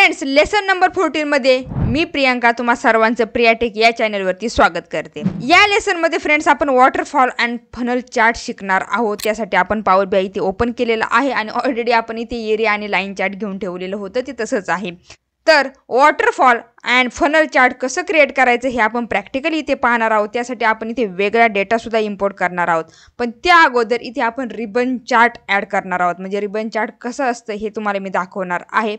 Friends, lesson number 14 मध्ये मी प्रियांका तुम्हा सर्वांचं प्रियाटेक या चॅनलवरती स्वागत करते। या लेसन मध्ये फ्रेंड्स आपण वॉटरफॉल अँड फनल चार्ट शिकणार आहोत। त्यासाठी आपण पॉवर बीआय इथे ओपन केलेला आहे आणि ऑलरेडी आपण इथे एरिया आणि लाईन चार्ट घेऊन ठेवलेलं होतं, ते तसंच आहे। तर वॉटरफॉल अँड फनल चार्ट कसं क्रिएट करायचं हे आपण प्रॅक्टिकली इथे पाहणार आहोत। त्यासाठी आपण इथे वेगळा डेटा सुद्धा इम्पोर्ट करणार आहोत, पण त्या अगोदर इथे आपण रिबन चार्ट ॲड करणार आहोत। म्हणजे रिबन चार्ट कसं असतं हे तुम्हाला मी दाखवणार आहे,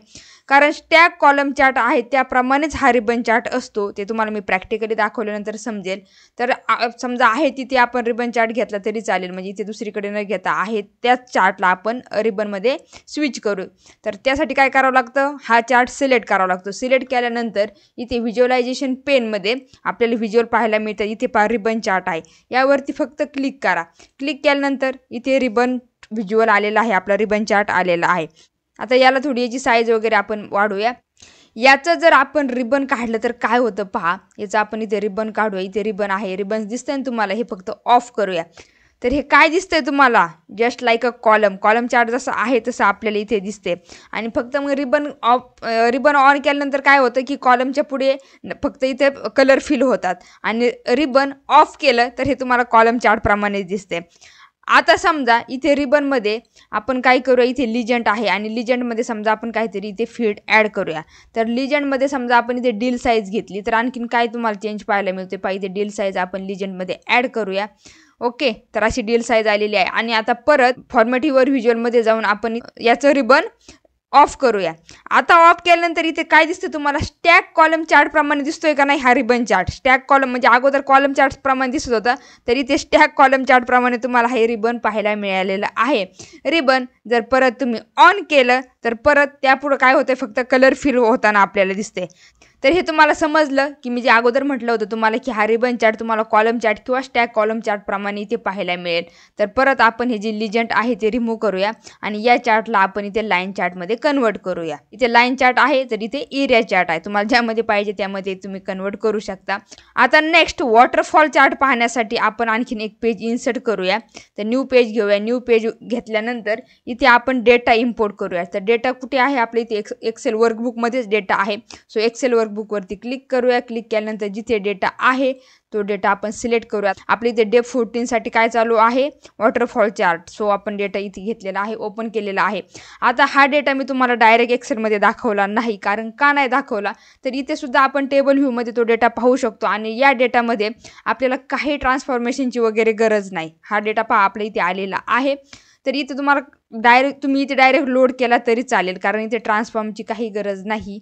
कारण स्टॅक कॉलम चार्ट आहे त्याप्रमाणेच हा रिबन चार्ट असतो। ते तुम्हाला मी प्रॅक्टिकली दाखवल्यानंतर समजेल। तर समजा आहे तिथे आपण रिबन चार्ट घेतला तरी चालेल, म्हणजे इथे दुसरीकडे न घेता आहे त्याच चार्टला आपण रिबनमध्ये स्विच करू। तर त्यासाठी काय करावं लागतं, हा चार्ट सिलेक्ट करावा लागतो। सिलेक्ट केल्यानंतर इथे व्हिज्युअलायझेशन पेनमध्ये आपल्याला व्हिज्युअल पाहायला मिळतं। इथे पहा रिबन चार्ट आहे, यावरती फक्त क्लिक करा। क्लिक केल्यानंतर इथे रिबन व्हिज्युअल आलेला आहे, आपला रिबन चार्ट आलेला आहे। आता याला थोडी याची साईज वगैरे आपण वाढवूया। याचं जर आपण रिबन काढलं तर काय होतं पहा, याचं आपण इथे रिबन काढूया। इथे रिबन आहे, रिबन दिसतंय ना तुम्हाला, हे फक्त ऑफ करूया। तर हे काय दिसतंय तुम्हाला, just like a column chart जसं आहे तसं आपल्याला इथे दिसते। आणि फक्त मग रिबन ऑन केल्यानंतर काय होतं की कॉलमच्या पुढे फक्त इथे कलर फिल होतात, आणि रिबन ऑफ केलं तर हे तुम्हाला कॉलम चार्ट प्रमाणे दिसते। आता समजा इथे रिबनमध्ये आपण काय करूया, इथे लिजंड आहे आणि लिजंडमध्ये समजा आपण काहीतरी इथे फील्ड ॲड करूया। तर लिजंडमध्ये समजा आपण इथे डील साईज घेतली तर आणखीन काय तुम्हाला चेंज पाहायला मिळते पहा, इथे डील साईज आपण लिजंडमध्ये ॲड करूया। ओके, तर अशी डील साईज आलेली आहे। आणि आता परत फॉर्मॅटिव्हर व्हिज्युअलमध्ये जाऊन आपण याचं रिबन ऑफ करूया। आता ऑफ केल्यानंतर इथे काय दिसतं तुम्हाला, स्टॅक कॉलम चार्ट प्रमाणे दिसतोय का नाही हा रिबन चार्ट। स्टॅक कॉलम म्हणजे अगोदर कॉलम चार्ट प्रमाणे दिसत होता, तर इथे स्टॅक कॉलम चार्ट प्रमाणे तुम्हाला हे रिबन पाहायला मिळालेलं आहे। रिबन जर परत तुम्ही ऑन केलं तर परत त्यापुढे काय होतंय, फक्त कलर फिल होताना आपल्याला दिसते। तर हे तुम्हाला समजलं की मी जे अगोदर म्हटलं होतं तुम्हाला की हा रिबन चार्ट तुम्हाला कॉलम चार्ट किंवा स्टॅक कॉलम चार्ट प्रमाणे इथे पाहायला मिळेल। तर परत आपण हे जे लिजंड आहे ते रिमूव्ह करूया आणि या चार्टला आपण इथे लाईन चार्टमध्ये कन्वर्ट करूया। इथे लाईन चार्ट आहे तर इथे एरिया चार्ट आहे, तुम्हाला ज्यामध्ये पाहिजे त्यामध्ये तुम्ही कन्वर्ट करू शकता। आता नेक्स्ट वॉटरफॉल चार्ट पाहण्यासाठी आपण आणखीन एक पेज इन्सर्ट करूया। तर न्यू पेज घेऊया। न्यू पेज घेतल्यानंतर इथे आपण डेटा इम्पोर्ट करूया। तर डेटा कुठे आहे, आपल्या इथे एक्सेल वर्कबुकमध्येच डेटा आहे। सो एक्सेल वर्कबुकवरती क्लिक करूया। क्लिक केल्यानंतर जिथे डेटा आहे तो डेटा आपण सिलेक्ट करूया। आपल्या इथे डेप 14 साठी काय चालू आहे, वॉटरफॉल चार्ट। सो आपण डेटा इथे घेतलेला आहे, ओपन केलेला आहे। आता हा डेटा मी तुम्हाला डायरेक्ट एक्सेलमध्ये दाखवला नाही, कारण का नाही दाखवला, तर इथे सुद्धा आपण टेबल व्ह्यूमध्ये तो डेटा पाहू शकतो आणि या डेटामध्ये आपल्याला काही ट्रान्सफॉर्मेशनची वगैरे गरज नाही। हा डेटा पहा आपल्या इथे आलेला आहे। तर इथे तुम्हाला तुम्ही इथे डायरेक्ट लोड केला तरी चालेल, कारण इथे ट्रान्सफॉर्मची काही गरज नाही।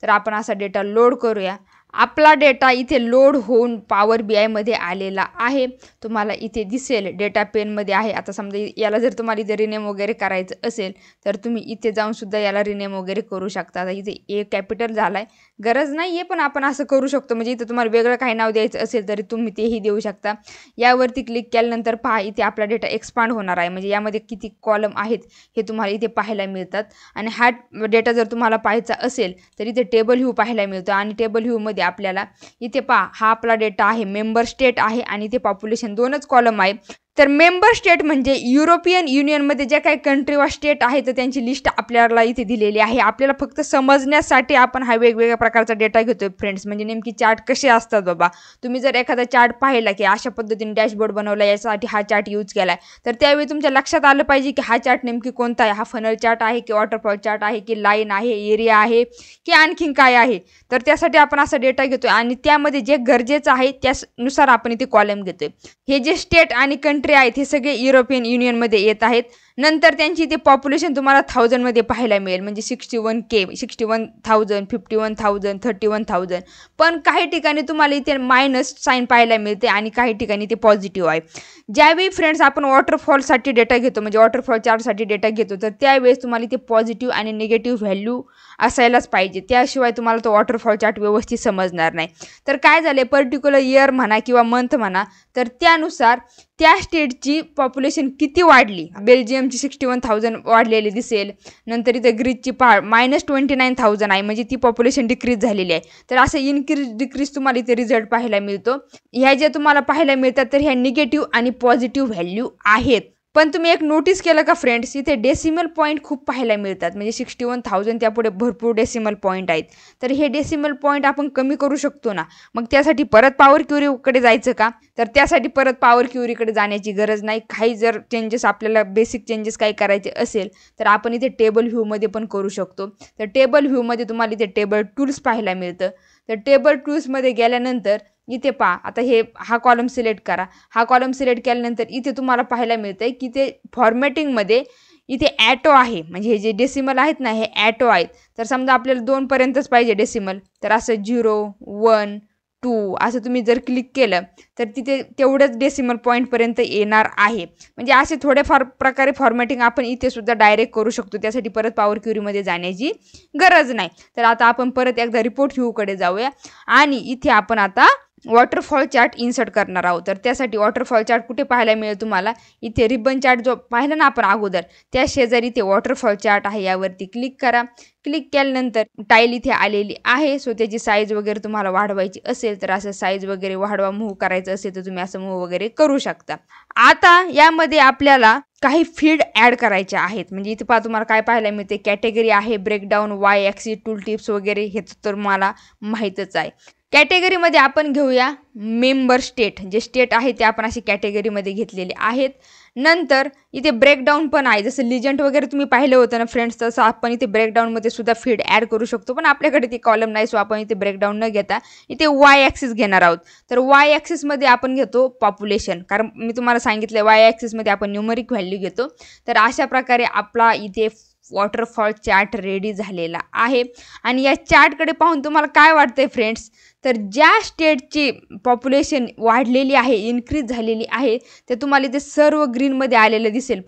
तर आपण असा डेटा लोड करूया। आपला डेटा इथे लोड होऊन पॉवर बीआयमध्ये आलेला आहे, तुम्हाला इथे दिसेल डेटा पेनमध्ये आहे। आता समजा याला जर तुम्हाला इथे रिनेम वगैरे करायचं असेल तर तुम्ही इथे जाऊन सुद्धा याला रिनेम वगैरे करू शकता। आता इथे ए कॅपिटल झालाय, गरज नाही आहे पण आपण असं करू शकतो। म्हणजे इथे तुम्हाला वेगळं काही नाव द्यायचं असेल तरी तुम्ही तेही देऊ शकता। यावरती क्लिक केल्यानंतर पहा इथे आपला डेटा एक्सपांड होणार आहे, म्हणजे यामध्ये किती कॉलम आहेत हे तुम्हाला इथे पाहायला मिळतात। आणि हा डेटा जर तुम्हाला पाहायचा असेल तर इथे टेबल व्ह्यू पाहायला मिळतं आणि टेबल व्ह्यूमध्ये आपल्याला इथे पहा हा आपला डेटा आहे, मेंबर स्टेट आहे आणि इथे पॉप्युलेशन, दोनच कॉलम आहे। तर मेंबर स्टेट म्हणजे युरोपियन युनियनमध्ये जे काही कंट्री वा स्टेट आहे तर त्यांची लिस्ट आपल्याला इथे दिलेली आहे। आपल्याला फक्त समजण्यासाठी आपण हा वेगवेगळ्या प्रकारचा डेटा घेतोय फ्रेंड्स। म्हणजे नेमकी चार्ट कसे असतात बाबा, तुम्ही जर एखादा चार्ट पाहिला की अशा पद्धतीने डॅशबोर्ड बनवला, यासाठी हा चार्ट यूज केलाय, तर त्यावेळी तुमच्या लक्षात आलं पाहिजे की हा चार्ट नेमकी कोणता आहे, हा फनल चार्ट आहे की वॉटरफॉल चार्ट आहे की लाईन आहे, एरिया आहे की आणखीन काय आहे। तर त्यासाठी आपण असा डेटा घेतोय आणि त्यामध्ये जे गरजेचं आहे त्यानुसार आपण इथे कॉलम घेतोय। हे जे स्टेट आणि कंट्री आहेत हे सगळे युरोपियन युनियनमध्ये येत आहेत। नंतर त्यांची इथे पॉप्युलेशन तुम्हाला 1000 मध्ये पाहायला मिळेल, म्हणजे 61K, 61,000, 51,000, 31,000। पण काही ठिकाणी तुम्हाला इथे मायनस साईन पाहायला मिळते आणि काही ठिकाणी ते पॉझिटिव्ह आहे। ज्यावेळी फ्रेंड्स आपण वॉटरफॉलसाठी डेटा घेतो, म्हणजे वॉटरफॉल चार्टसाठी डेटा घेतो, तर त्यावेळेस तुम्हाला इथे पॉझिटिव्ह आणि निगेटिव्ह व्हॅल्यू असायलाच पाहिजे, त्याशिवाय तुम्हाला तो वॉटरफॉल चार्ट व्यवस्थित समजणार नाही। तर काय झाले, पर्टिक्युलर इयर म्हणा किंवा मंथ म्हणा, तर त्यानुसार त्या स्टेटची पॉप्युलेशन किती वाढली, बेल्जियमची 61,000 वाढलेली दिसेल। नंतर इथे ग्रीसची -29,000 आहे, म्हणजे ती पॉप्युलेशन डिक्रीज झालेली आहे। तर असं इनक्रीज डिक्रीज तुम्हाला इथे रिझल्ट पाहायला मिळतो। ह्या ज्या तुम्हाला पाहायला मिळतात तर ह्या निगेटिव्ह आणि पॉझिटिव्ह व्हॅल्यू आहेत। पण तुम्ही एक नोटीस केलं का फ्रेंड्स, इथे डेसिमल पॉईंट खूप पाहायला मिळतात. म्हणजे 61,000 त्यापुढे भरपूर डेसिमल पॉईंट आहेत. तर हे डेसिमल पॉईंट आपण कमी करू शकतो ना. मग त्यासाठी परत पॉवर क्युरीकडे जायचं का? तर त्यासाठी परत पॉवर क्युरीकडे जाण्याची गरज नाही. काही जर चेंजेस आपल्याला बेसिक चेंजेस काही करायचे असेल तर आपण इथे टेबल व्ह्यूमध्ये पण करू शकतो. तर टेबल व्ह्यूमध्ये तुम्हाला इथे टेबल टूल्स पाहायला मिळतं. तर टेबल टूल्समध्ये गेल्यानंतर इथे पहा, आता हा कॉलम सिलेक्ट करा. हा कॉलम सिलेक्ट केल्यानंतर इथे तुम्हाला पाहायला मिळतंय की ते फॉर्मॅटिंगमध्ये इथे ॲटो आहे. म्हणजे हे जे डेसिमल आहेत ना, हे ॲटो आहेत. तर समजा आपल्याला 2 पर्यंतच पाहिजे डेसिमल, तर असं 0, 1, 2 असं तुम्ही जर क्लिक केलं तर तिथे तेवढंच डेसिमल पॉईंटपर्यंत येणार आहे. म्हणजे असे थोडेफार प्रकारे फॉर्मॅटिंग आपण इथे सुद्धा डायरेक्ट करू शकतो. त्यासाठी परत पॉवर क्युरीमध्ये जाण्याची गरज नाही. तर आता आपण परत एकदा रिपोर्ट व्ह्यूकडे जाऊया आणि इथे आपण आता वॉटरफॉल चार्ट इन्सर्ट करणार आहोत. तर त्यासाठी वॉटरफॉल चार्ट कुठे पाहायला मिळेल तुम्हाला, इथे रिबन चार्ट जो पाहिला ना आपण अगोदर, त्या शेजारी इथे वॉटरफॉल चार्ट आहे, यावरती क्लिक करा. क्लिक केल्यानंतर टाईल इथे आलेली आहे. सो त्याची साईज वगैरे तुम्हाला वाढवायची असेल तर असं साईज वगैरे वाढवा, मूव्ह करायचं असेल तर तुम्ही असं मूव्ह वगैरे करू शकता. आता यामध्ये आपल्याला काही फील्ड ॲड करायचे आहेत. म्हणजे इथे पहा तुम्हाला काय पाहायला मिळते, कॅटेगरी आहे, breakdown, Y axis, tool tips वगैरे, हे तर मला माहीतच आहे. कॅटेगरीमध्ये आपण घेऊया मेंबर स्टेट. जे स्टेट आहे ते आपण अशी कॅटेगरीमध्ये घेतलेले आहेत. नंतर इथे ब्रेकडाऊन पण आहे. जसं लिजंट वगैरे तुम्ही पाहिलं होतं ना फ्रेंड्स, तसं आपण इथे ब्रेकडाऊनमध्ये सुद्धा फीड ॲड करू शकतो. पण आपल्याकडे ते कॉलम नाही, सो आपण इथे ब्रेकडाऊन न घेता इथे वाय ॲक्सिस घेणार आहोत. तर वाय ॲक्सिसमध्ये आपण घेतो पॉप्युलेशन, कारण मी तुम्हाला सांगितलं वाय ॲक्सिसमध्ये आपण न्यूमरिक व्हॅल्यू घेतो. तर अशा प्रकारे आपला इथे वॉटरफॉल चार्ट रेडी झालेला आहे. आणि या चार्टकडे पाहून तुम्हाला काय वाटतंय फ्रेंड्स, तर ज्या स्टेटची पॉप्युलेशन वाढलेली आहे, इन्क्रीज झालेली आहे, ते तुम्हाला इथे सर्व ग्रीनमध्ये आलेलं दिसेल.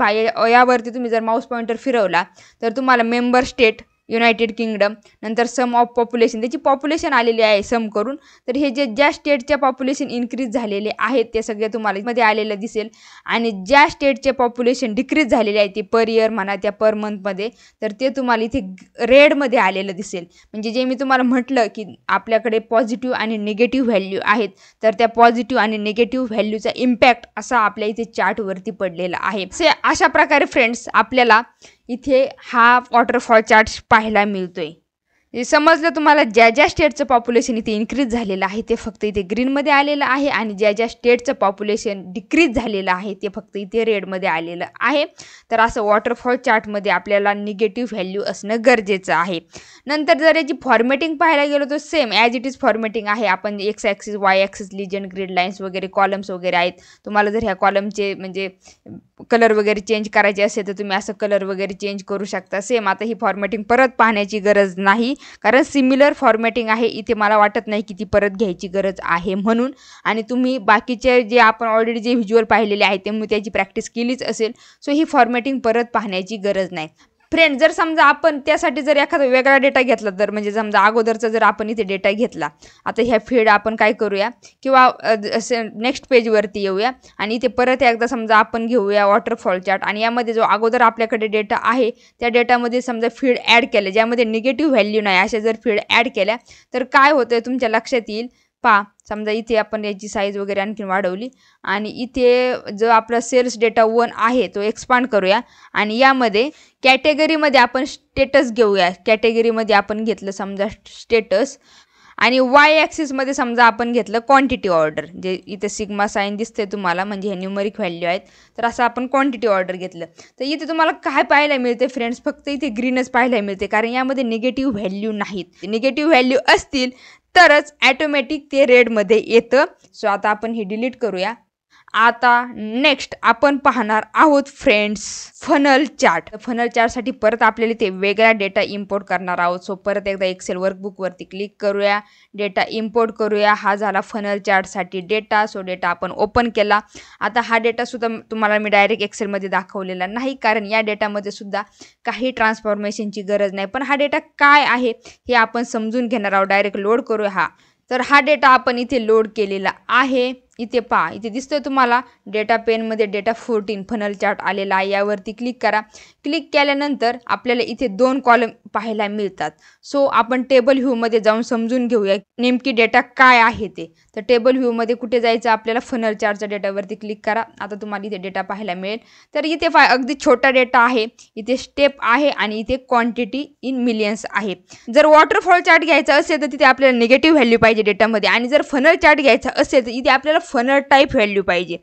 यावरती तुम्ही जर माऊस पॉइंटर फिरवला तर तुम्हाला मेंबर स्टेट, युनायटेड किंगडम, नंतर सम ऑफ पॉप्युलेशन, त्याची पॉप्युलेशन आलेली आहे सम करून. तर हे ज्या स्टेटच्या पॉप्युलेशन इन्क्रीज झालेले आहेत ते सगळे तुम्हाला मध्ये आलेलं दिसेल. आणि ज्या स्टेटचे पॉप्युलेशन डिक्रीज झालेले आहे, ते पर इयर म्हणा त्या पर मंथमध्ये, तर ते तुम्हाला इथे रेडमध्ये आलेलं दिसेल. म्हणजे जे मी तुम्हाला म्हटलं की आपल्याकडे पॉझिटिव्ह आणि निगेटिव्ह व्हॅल्यू आहेत, तर त्या पॉझिटिव्ह आणि निगेटिव्ह व्हॅल्यूचा इम्पॅक्ट असा आपल्या इथे चार्टवरती पडलेला आहे. अशा प्रकारे फ्रेंड्स आपल्याला इथे हा वॉटरफॉल चार्ट पाहायला मिळतोय. हे समजलं तुम्हाला, ज्या ज्या स्टेटचं पॉप्युलेशन इथे इन्क्रीज झालेलं आहे ते फक्त इथे ग्रीनमध्ये आलेलं आहे, आणि ज्या ज्या स्टेटचं पॉप्युलेशन डिक्रीज झालेलं आहे ते फक्त इथे रेडमध्ये आलेलं आहे. तर असं वॉटरफॉल चार्टमध्ये आपल्याला निगेटिव्ह व्हॅल्यू असणं गरजेचं आहे. नंतर जर याची फॉर्मॅटिंग पाहायला गेलो तर same as it is formatting आहे. आपण x axis, y axis, legend, grid lines वगैरे, कॉलम्स वगैरे आहेत. तुम्हाला जर ह्या कॉलमचे म्हणजे कलर वगैरे चेंज करायचे असेल तर तुम्ही असं कलर वगैरे चेंज करू शकता. सेम आता ही फॉर्मॅटिंग परत पाहण्याची गरज नाही, कारण सिमिलर फॉर्मॅटिंग आहे. इथे मला वाटत नाही की ती परत घ्यायची गरज आहे म्हणून. आणि तुम्ही बाकीचे जे आपण ऑलरेडी जे व्हिज्युअल पाहिलेले आहे ते त्याची प्रॅक्टिस केलीच असेल, सो ही फॉर्मॅटिंग परत पाहण्याची गरज नाही. फ्रेंड, जर समजा आपण त्यासाठी जर एखादा वेगळा डेटा घेतला, तर म्हणजे समजा अगोदरचा जर आपण इथे डेटा घेतला, आता ह्या फील्ड आपण काय करूया, किंवा नेक्स्ट पेजवरती येऊया आणि इथे परत एकदा समजा आपण घेऊया वॉटरफॉल चार्ट, आणि यामध्ये जो अगोदर आपल्याकडे डेटा आहे त्या डेटामध्ये समजा फील्ड ॲड केले ज्यामध्ये निगेटिव्ह व्हॅल्यू नाही, अशा जर फील्ड ॲड केल्या तर काय होतं तुमच्या लक्षात येईल. पहा, समजा इथे आपण याची साईज वगैरे आणखी वाढवली आणि इथे जो आपला सेल्स डेटा 1 आहे तो एक्सपांड करूया, आणि यामध्ये कॅटेगरीमध्ये आपण स्टेटस घेऊया. कॅटेगरीमध्ये आपण घेतलं समजा स्टेटस, आणि वाय ॲक्सिसमध्ये समजा आपण घेतलं क्वांटिटी ऑर्डर. जे इथे सिग्मा साईन दिसते तुम्हाला, म्हणजे हे न्यूमरिक व्हॅल्यू आहेत, तर असं आपण क्वांटिटी ऑर्डर घेतलं. तर इथे तुम्हाला काय पाहायला मिळते फ्रेंड्स, फक्त इथे ग्रीनच पाहायला मिळते, कारण यामध्ये निगेटिव्ह व्हॅल्यू नाहीत. निगेटिव्ह व्हॅल्यू असतील तरच ॲटोमॅटिक ते रेडमध्ये येतं. सो आता आपण हे डिलीट करूया. आता नेक्स्ट आपण पाहणार आहोत फ्रेंड्स फनल चार्ट. फनल चार्टसाठी परत आपल्याला ते वेगळा डेटा इम्पोर्ट करणार आहोत. सो परत एकदा एक्सेल वर्कबुकवरती क्लिक करूया, डेटा इम्पोर्ट करूया. हा झाला फनल चार्टसाठी डेटा. सो डेटा आपण ओपन केला. आता हा डेटासुद्धा तुम्हाला मी डायरेक्ट एक्सेलमध्ये दाखवलेला नाही, कारण या डेटामध्ये सुद्धा काही ट्रान्सफॉर्मेशनची गरज नाही. पण हा डेटा काय आहे हे आपण समजून घेणार आहोत. डायरेक्ट लोड करूया. तर हा डेटा आपण इथे लोड केलेला आहे. इथे पहा, इथे दिसतोय तुम्हाला डेटा पेनमध्ये डेटा 14 फनल चार्ट आलेला आहे. यावरती क्लिक करा. क्लिक केल्यानंतर आपल्याला इथे 2 कॉलम पाहायला मिळतात. सो आपण टेबल व्ह्यूमध्ये जाऊन समजून घेऊया नेमकी डेटा काय आहे ते. तर टेबल व्ह्यूमध्ये कुठे जायचं आपल्याला, फनल चार्टच्या डेटावरती क्लिक करा. आता तुम्हाला इथे डेटा पाहायला मिळेल. तर इथे अगदी छोटा डेटा आहे, इथे स्टेप आहे आणि इथे क्वांटिटी इन मिलियन्स आहे. जर वॉटरफॉल चार्ट घ्यायचा असेल तर तिथे आपल्याला निगेटिव्ह व्हॅल्यू पाहिजे डेटामध्ये, आणि जर फनल चार्ट घ्यायचा असेल तर इथे आपल्याला फनल टाईप व्हॅल्यू पाहिजे.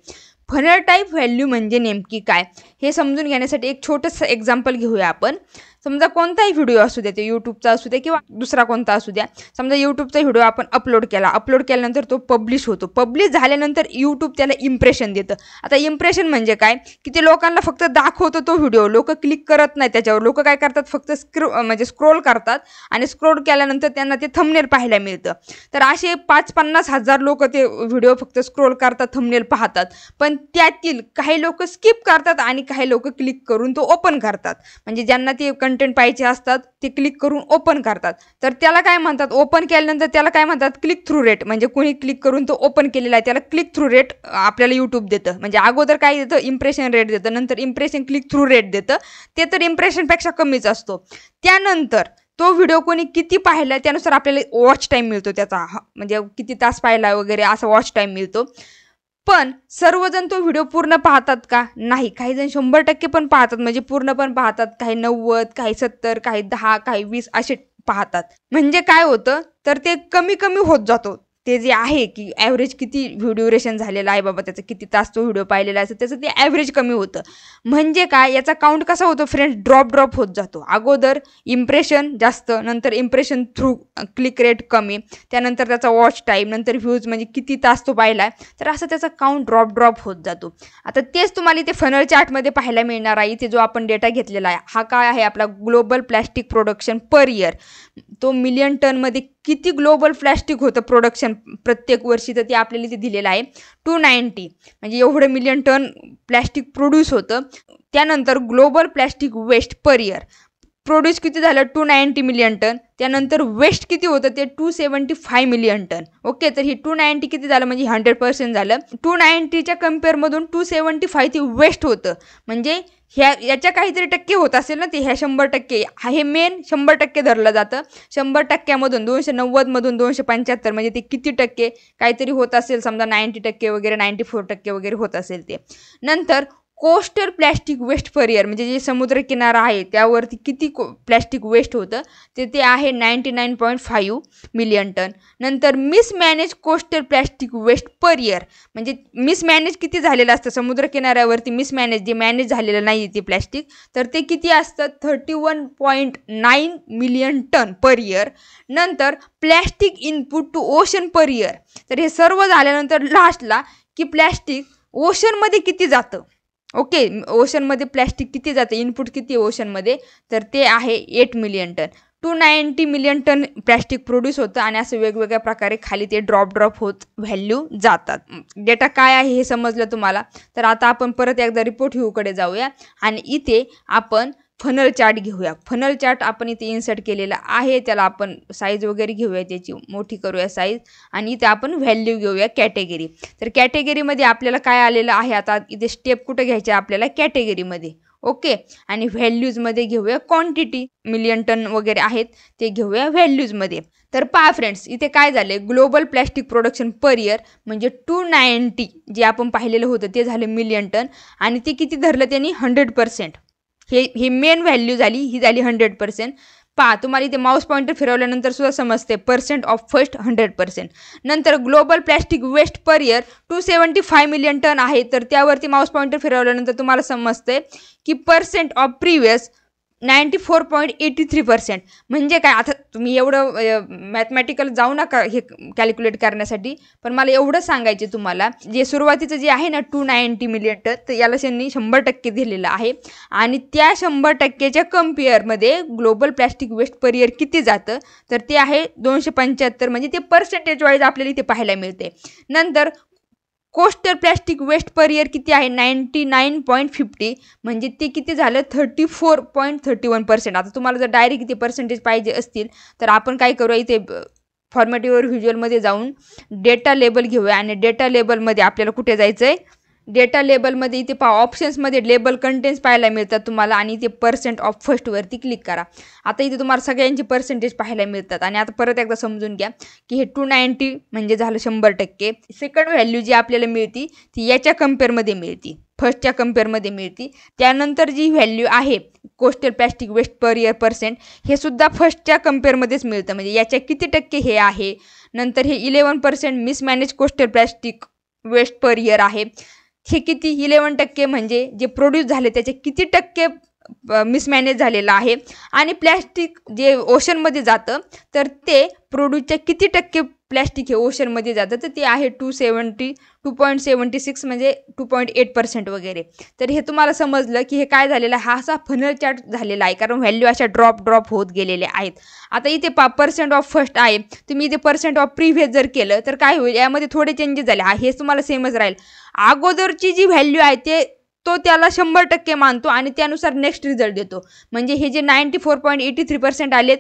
फनल टाईप व्हॅल्यू म्हणजे नेमकी काय हे समजून घेण्यासाठी एक छोटंसं एक्झाम्पल घेऊया आपण. समजा कोणताही व्हिडिओ असू द्या, ते यूट्यूबचा असू द्या किंवा दुसरा कोणता असू द्या. समजा यूट्यूबचा व्हिडिओ आपण अपलोड केल्यानंतर तो पब्लिश होतो. पब्लिश झाल्यानंतर यूट्यूब त्याला इम्प्रेशन देतं. आता इम्प्रेशन म्हणजे काय की ते लोकांना फक्त दाखवतो तो व्हिडिओ, लोक क्लिक करत नाही त्याच्यावर. लोक काय करतात, फक्त स्क्रोल करतात आणि स्क्रोल केल्यानंतर त्यांना ते थंबनेल पाहायला मिळतं. तर असे 5-50 हजार लोक ते व्हिडिओ फक्त स्क्रोल करतात, थंबनेल पाहतात. पण त्यातील काही लोक स्किप करतात आणि काही लोक क्लिक करून तो ओपन करतात. म्हणजे ज्यांना ते कंटेंट पाहिजे असतात ते क्लिक करून ओपन करतात. तर त्याला काय म्हणतात, ओपन केल्यानंतर त्याला काय म्हणतात, क्लिक थ्रू रेट. म्हणजे कोणी क्लिक करून तो ओपन केलेला आहे त्याला क्लिक थ्रू रेट आपल्याला यूट्यूब देतं. म्हणजे अगोदर काय देतं, इम्प्रेशन रेट देतं, नंतर इम्प्रेशन क्लिक थ्रू रेट देतं. ते तर इम्प्रेशनपेक्षा कमीच असतो. त्यानंतर तो व्हिडिओ कोणी किती पाहिला त्यानुसार आपल्याला वॉच टाईम मिळतो त्याचा, म्हणजे किती तास पाहिला वगैरे असा वॉच टाईम मिळतो. पण सर्वजण तो व्हिडिओ पूर्ण पाहतात का? नाही. काही जण 100% पण पाहतात, म्हणजे पूर्ण पण पाहतात. काही 90, काही 70, काही 10, काही 20 असे पाहतात. म्हणजे काय होतं तर ते कमी कमी होत जातो. ते जे आहे की ॲव्हरेज किती ड्युरेशन झालेलं आहे बाबा, त्याचं किती तास तो व्हिडिओ पाहिलेला आहे त्याचं ते ॲव्हरेज कमी होतं. म्हणजे काय, याचा काउंट कसा होतो फ्रेंड्स, ड्रॉप होत जातो. अगोदर इम्प्रेशन जास्त, नंतर इम्प्रेशन थ्रू क्लिक रेट कमी, त्यानंतर त्याचा वॉच टाईम, नंतर व्ह्यूज म्हणजे किती तास तो पाहिला आहे. तर असं त्याचा काउंट ड्रॉप होत जातो. आता तेच तुम्हाला इथे फनल चार्टमध्ये पाहायला मिळणार आहे. इथे जो आपण डेटा घेतलेला आहे हा काय आहे, आपला global plastic production per year. तो मिलियन टनमध्ये किती ग्लोबल प्लॅस्टिक होतं प्रोडक्शन प्रत्येक वर्षी, तर ते आपल्याला इथे दिलेलं आहे 290. म्हणजे एवढं मिलियन टन प्लॅस्टिक प्रोड्यूस होतं. त्यानंतर global plastic waste per year produce किती झालं, 290 मिलियन टन. त्यानंतर वेस्ट किती होतं ते 275 मिलियन टन. ओके, तर ही 290 किती झालं म्हणजे 100% झालं. 290च्या कम्पेअरमधून 275 ते वेस्ट होतं. म्हणजे याच्या काहीतरी टक्के होत असेल ना, ते ह्या 100%, हे मेन 100% धरलं जातं. 100%मधून 290मधून 275 म्हणजे ते किती टक्के काहीतरी होत असेल, समजा 90% वगैरे, 94% वगैरे होत असेल ते. नंतर coastal plastic waste per year, म्हणजे जे समुद्रकिनारा आहे त्यावरती किती प्लॅस्टिक वेस्ट होतं ते आहे 99.5 मिलियन टन. नंतर mismanage coastal plastic waste per year, म्हणजे मिसमॅनेज किती झालेलं असतं समुद्रकिनाऱ्यावरती, मिसमॅनेज जे मॅनेज झालेलं नाही ते प्लॅस्टिक, तर ते किती असतं 31.9 मिलियन टन पर इयर. नंतर plastic input to ocean per year, तर हे सर्व झाल्यानंतर लास्टला की प्लॅस्टिक ओशनमध्ये किती जातं. ओके, ओशनमध्ये प्लॅस्टिक किती जातं, इनपुट किती ओशनमध्ये, तर ते आहे 8 million ton. 290 million ton plastic produce होतं आणि असं वेगवेगळ्या प्रकारे खाली ते ड्रॉप होत व्हॅल्यू जातात. डेटा काय आहे हे समजलं तुम्हाला. तर आता आपण परत एकदा रिपोर्ट व्ह्यूकडे जाऊया आणि इथे आपण फनल चार्ट घेऊया. फनल चार्ट आपण इथे इन्सर्ट केलेला आहे. त्याला आपण साईज वगैरे घेऊया, त्याची मोठी करूया साईज, आणि इथे आपण व्हॅल्यू घेऊया कॅटेगरी. तर कॅटेगरीमध्ये आपल्याला काय आलेलं आहे, आता इथे स्टेप कुठं घ्यायचे आपल्याला, कॅटेगरीमध्ये. ओके, आणि व्हॅल्यूजमध्ये घेऊया क्वांटिटी, मिलियन टन वगैरे आहेत ते घेऊया व्हॅल्यूजमध्ये. तर पहा फ्रेंड्स, इथे काय झाले, ग्लोबल प्लॅस्टिक प्रोडक्शन पर इयर म्हणजे 290 जे आपण पाहिलेलं होतं ते झालं मिलियन टन, आणि ते किती धरलं त्यांनी 100%. ही मेन व्हॅल्यू झाली, ही झाली 100%. पहा, तुम्हाला इथे माऊस पॉईंटर फिरवल्यानंतर सुद्धा समजते पर्सेंट ऑफ फर्स्ट 100%. नंतर global plastic waste per year 275 million ton आहे, तर त्यावरती माऊस पॉईंटर फिरवल्यानंतर तुम्हाला समजते की पर्सेंट ऑफ प्रिव्हियस 94.83%. म्हणजे काय, आता तुम्ही एवढं मॅथमॅटिकल जाऊ नका हे कॅल्क्युलेट करण्यासाठी, पण मला एवढं सांगायचे तुम्हाला, जे सुरुवातीचं जे आहे ना 290 मिलियन टन, तर याला त्यांनी 100% दिलेलं आहे, आणि त्या 100%च्या कम्पेअरमध्ये global plastic waste per year किती जातं, तर ते आहे 275. म्हणजे ते पर्सेंटेज वाईज आपल्याला इथे पाहायला मिळते. नंतर coastal plastic waste per year किती आहे 99.50, म्हणजे ते किती झालं 34.31%. आता तुम्हाला जर डायरेक्ट किती पर्सेंटेज पाहिजे असतील तर आपण काय करूया, इथे फॉर्मॅट युअर व्हिज्युअलमध्ये जाऊन डेटा लेबल घेऊया आणि डेटा लेबलमध्ये आपल्याला कुठे जायचं आहे, डेटा लेबलमध्ये इथे पहा ऑप्शन्समध्ये लेबल कंटेंट्स पाहायला मिळतात तुम्हाला आणि इथे पर्सेंट ऑफ फर्स्टवरती क्लिक करा. आता इथे तुम्हाला सगळ्यांची पर्सेंटेज पाहायला मिळतात. आणि आता परत एकदा समजून घ्या की हे 290 म्हणजे झालं 100%. सेकंड व्हॅल्यू जी आपल्याला मिळती ती याच्या कम्पेअरमध्ये मिळती, फर्स्टच्या कम्पेअरमध्ये मिळती. त्यानंतर जी व्हॅल्यू आहे coastal plastic waste per year percent, हे सुद्धा फर्स्टच्या कम्पेअरमध्येच मिळतं. म्हणजे याच्या किती टक्के हे आहे. नंतर हे 11% mismanage coastal plastic waste per year आहे. हे किती 11% म्हणजे जे प्रोड्यूस झाले त्याचे किती टक्के मिसमॅनेज झालेलं आहे. आणि प्लॅस्टिक जे ओशनमध्ये जातं तर ते प्रोड्यूसच्या किती टक्के प्लॅस्टिक हे ओशनमध्ये जातं तर ते आहे 2.76 म्हणजे 2.8% वगैरे. तर हे तुम्हाला समजलं की हे काय झालेलं आहे, हा असा फनल चार्ट झालेला आहे कारण व्हॅल्यू अशा ड्रॉप होत गेलेल्या आहेत. आता इथे पर्सेंट ऑफ फर्स्ट आहे, तुम्ही इथे पर्सेंट ऑफ प्रिव्हियस जर केलं तर काय होईल, यामध्ये थोडे चेंजेस झाले. हे तुम्हाला सेमच राहील. अगोदरची जी व्हॅल्यू आहे तो त्याला 100% मानतो आणि त्यानुसार नेक्स्ट रिझल्ट देतो. म्हणजे हे जे 94.83% आलेत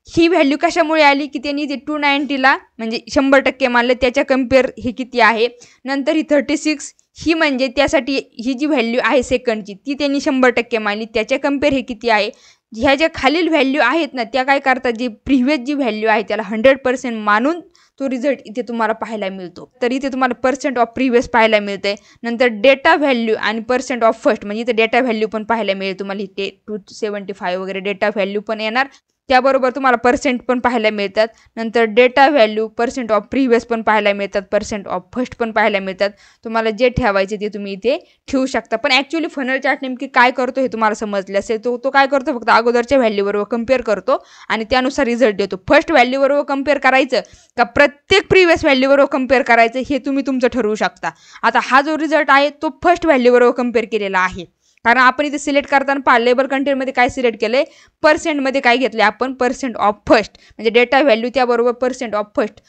ही व्हॅल्यू कशामुळे आली की त्यांनी ते 290ला म्हणजे 100% मानलं, त्याच्या कम्पेअर हे किती आहे. नंतर ही 36 ही म्हणजे त्यासाठी ही जी व्हॅल्यू आहे सेकंडची ती त्यांनी 100% मानली, त्याच्या कम्पेअर हे किती आहे. ह्या ज्या खालील व्हॅल्यू आहेत ना त्या काय करतात, जी प्रिव्हियस जी व्हॅल्यू आहे त्याला 100% मानून तो रिझल्ट इथे तुम्हाला पाहायला मिळतो. तर इथे तुम्हाला पर्सेंट ऑफ प्रिव्हियस पाहायला मिळते. नंतर डेटा व्हॅल्यू आणि पर्सेंट ऑफ फर्स्ट म्हणजे इथे डेटा व्हॅल्यू पण पाहायला मिळेल तुम्हाला. इथे 275 वगैरे डेटा व्हॅल्यू पण येणार, त्याबरोबर तुम्हाला पर्सेंट पण पाहायला मिळतात. नंतर data value percent of previous पण पाहायला मिळतात, पर्सेंट ऑफ फर्स्ट पण पाहायला मिळतात. तुम्हाला जे ठेवायचे ते तुम्ही इथे ठेवू शकता. पण ॲक्च्युली फनल चार्ट नेमकी काय करतो हे तुम्हाला समजलं असेल. तो काय करतो, फक्त अगोदरच्या व्हॅल्यूबरोबर कम्पेअर करतो आणि त्यानुसार रिझल्ट देतो. फर्स्ट व्हॅल्यूबरोबर कम्पेअर करायचं का प्रत्येक प्रिव्हियस व्हॅल्यूबरोबर कम्पेअर करायचं हे तुम्ही तुमचं ठरवू शकता. आता हा जो रिझल्ट आहे तो फर्स्ट व्हॅल्यूबरोबर कम्पेअर केलेला आहे कारण आपण इथे सिलेक्ट करताना लेबल कंटेंटमध्ये काय सिलेक्ट केलं आहे, पर्सेंटमध्ये काय घेतलं आहे आपण, पर्सेंट ऑफ फर्स्ट म्हणजे डेटा व्हॅल्यू त्याबरोबर पर्सेंट ऑफ फर्स्ट.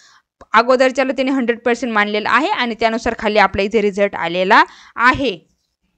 अगोदरच्याला त्याने 100% मानलेलं आहे आणि त्यानुसार खाली आपल्या इथे रिझल्ट आलेला आहे.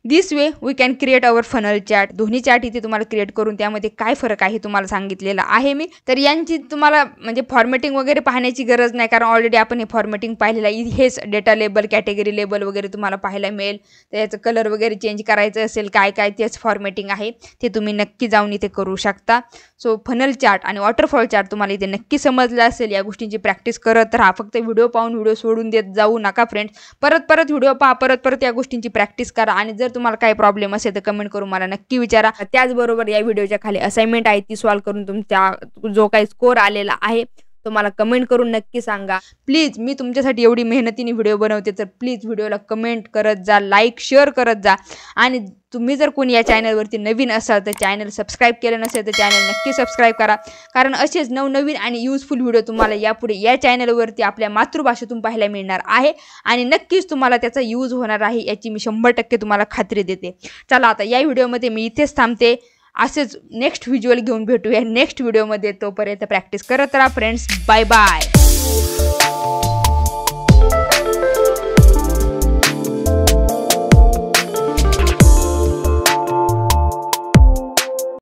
This way we can create our funnel chart. दोन्ही चार्ट इथे तुम्हाला क्रिएट करून त्यामध्ये काय फरक आहे तुम्हाला सांगितलेलं आहे मी. तर यांची तुम्हाला म्हणजे फॉर्मॅटिंग वगैरे पाहण्याची गरज नाही कारण ऑलरेडी आपण हे फॉर्मॅटिंग पाहिलेलं आहे. हेच डेटा लेबल, कॅटेगरी लेबल वगैरे तुम्हाला पाहायला मिळेल. तर याचं कलर वगैरे चेंज करायचं असेल काय तेच फॉर्मॅटिंग आहे, ते तुम्ही नक्की जाऊन इथे करू शकता. सो फनल चार्ट आणि वॉटरफॉल चार्ट तुम्हाला इथे नक्की समजलं असेल. या गोष्टींची प्रॅक्टिस करत राहा, फक्त व्हिडिओ पाहून व्हिडिओ सोडून देत जाऊ नका फ्रेंड्स. परत व्हिडिओ पहा, परत या गोष्टींची प्रॅक्टिस करा. आणि जर तुम्हाला काही प्रॉब्लेम असेल तर कमेंट करून मला नक्की विचारा. त्याचबरोबर या व्हिडिओच्या खाली असाइनमेंट आहे ती सॉल्व्ह करून तुमचा जो काही स्कोर आलेला आहे तो मला कमेंट करून नक्की सांगा. प्लीज, मी तुमच्यासाठी एवढी मेहनतीने व्हिडिओ बनवते तर प्लीज व्हिडिओला कमेंट करत जा, लाईक शेअर करत जा. आणि तुम्ही जर कोणी या चॅनलवरती नवीन असाल तर चॅनल सबस्क्राईब केलं नसेल तर चॅनल नक्की सबस्क्राईब करा कारण असेच नवनवीन आणि युजफुल व्हिडिओ तुम्हाला यापुढे या चॅनलवरती आपल्या मातृभाषेतून पाहायला मिळणार आहे आणि नक्कीच तुम्हाला त्याचा यूज होणार आहे याची मी 100% तुम्हाला खात्री देते. चला आता या व्हिडिओमध्ये मी इथेच थांबते. असेच नेक्स्ट व्हिज्युअल घेऊन भेटूया नेक्स्ट व्हिडिओमध्ये. तोपर्यंत प्रॅक्टिस करत राहा फ्रेंड्स. Bye bye.